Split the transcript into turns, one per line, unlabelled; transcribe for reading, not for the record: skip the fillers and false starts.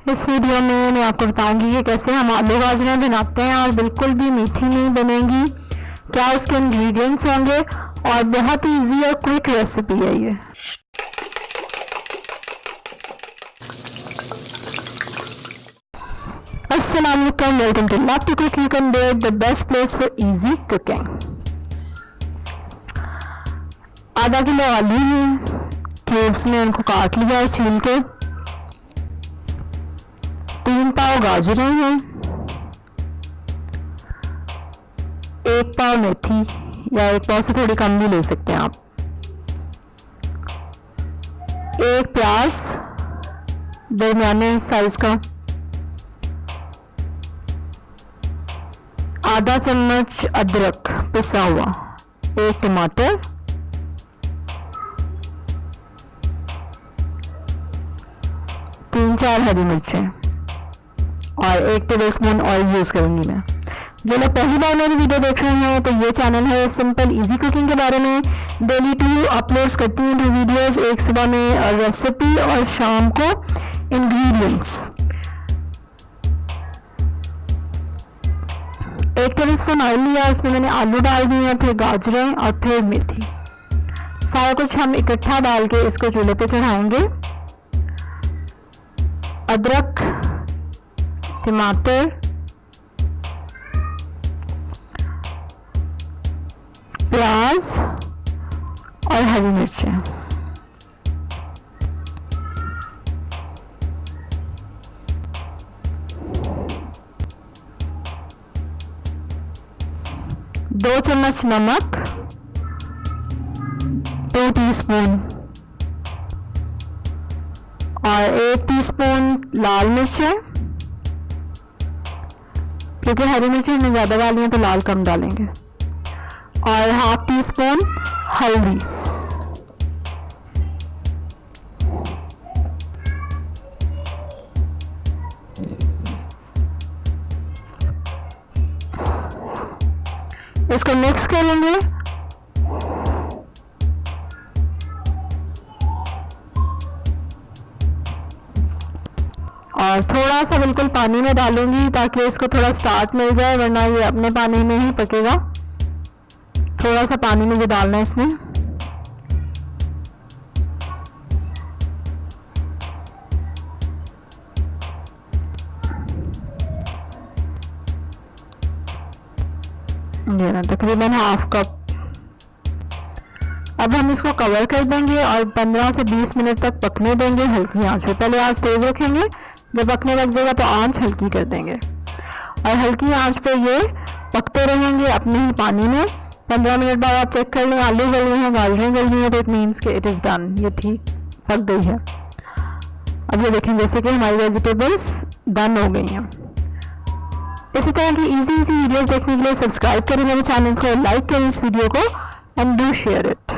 इस वीडियो में मैं आपको बताऊंगी कि कैसे हम आलू गाजरें बनाते हैं और बिल्कुल भी मीठी नहीं बनेंगी, क्या उसके इंग्रेडिएंट्स होंगे और बहुत ही इजी और क्विक रेसिपी है ये। Assalamu-Aliakum, welcome to Love to Cook You Can Do It, the best place for easy cooking। आधा किलो आलू हैं, क्यूब्स में उनको काट लिया है छील के। 3 पाव गाजरें हैं, 1 पाव मेथी या 1 पाव से थोड़ी कम भी ले सकते हैं आप। 1 प्याज दरमियाने साइज का, आधा चम्मच अदरक पिसा हुआ, 1 टमाटर, 3-4 हरी मिर्चें और 1 टेबलस्पून ऑयल यूज़ करूँगी मैं। जो लोग पहली बार मेरी वीडियो देख रहे हैं तो ये चैनल है सिंपल इजी कुकिंग के बारे में। डेली 2 अपलोड्स करती हूँ 2 वीडियोस, एक सुबह में रेसिपी और शाम को इंग्रेडिएंट्स। 1 टेबलस्पून ऑयल लिया, उसमें मैंने आलू डाल दिए, फिर गाजरें और फिर मेथी। सारा कुछ हम इकट्ठा डाल के इसको चूल्हे पे चढ़ाएंगे। अदरक, टमाटर, प्याज और हरी मिर्चें। दो चम्मच नमक, 2 टीस्पून और 1 टीस्पून लाल मिर्चें, क्योंकि हरी मिर्ची हमने ज़्यादा डाली है तो लाल कम डालेंगे, और ½ टीस्पून हल्दी। इसको मिक्स करेंगे और थोड़ा सा बिल्कुल पानी में डालूंगी ताकि इसको थोड़ा स्टार्ट मिल जाए, वरना ये अपने पानी में ही पकेगा। थोड़ा सा पानी मुझे डालना है इसमें। ये ना तकरीबन ½ कप। अब हम इसको कवर कर देंगे और 15 से 20 मिनट तक पकने देंगे हल्की आंच पे। पहले आंच तेज रखेंगे, जब पकने लग जाएगा तो आंच हल्की कर देंगे और हल्की आंच पे ये पकते रहेंगे अपने ही पानी में। 15 मिनट बाद आप चेक कर लें आलू गल गए हैं, गाजरें गल गई हैं, तो इट मीन्स कि इट इज़ डन, ये ठीक पक गई है। अब ये देखें जैसे कि हमारी वेजिटेबल्स डन हो गई हैं। इसी तरह की इजी वीडियोस देखने के लिए सब्सक्राइब करें मेरे चैनल को, लाइक करें इस वीडियो को एंड डू शेयर इट।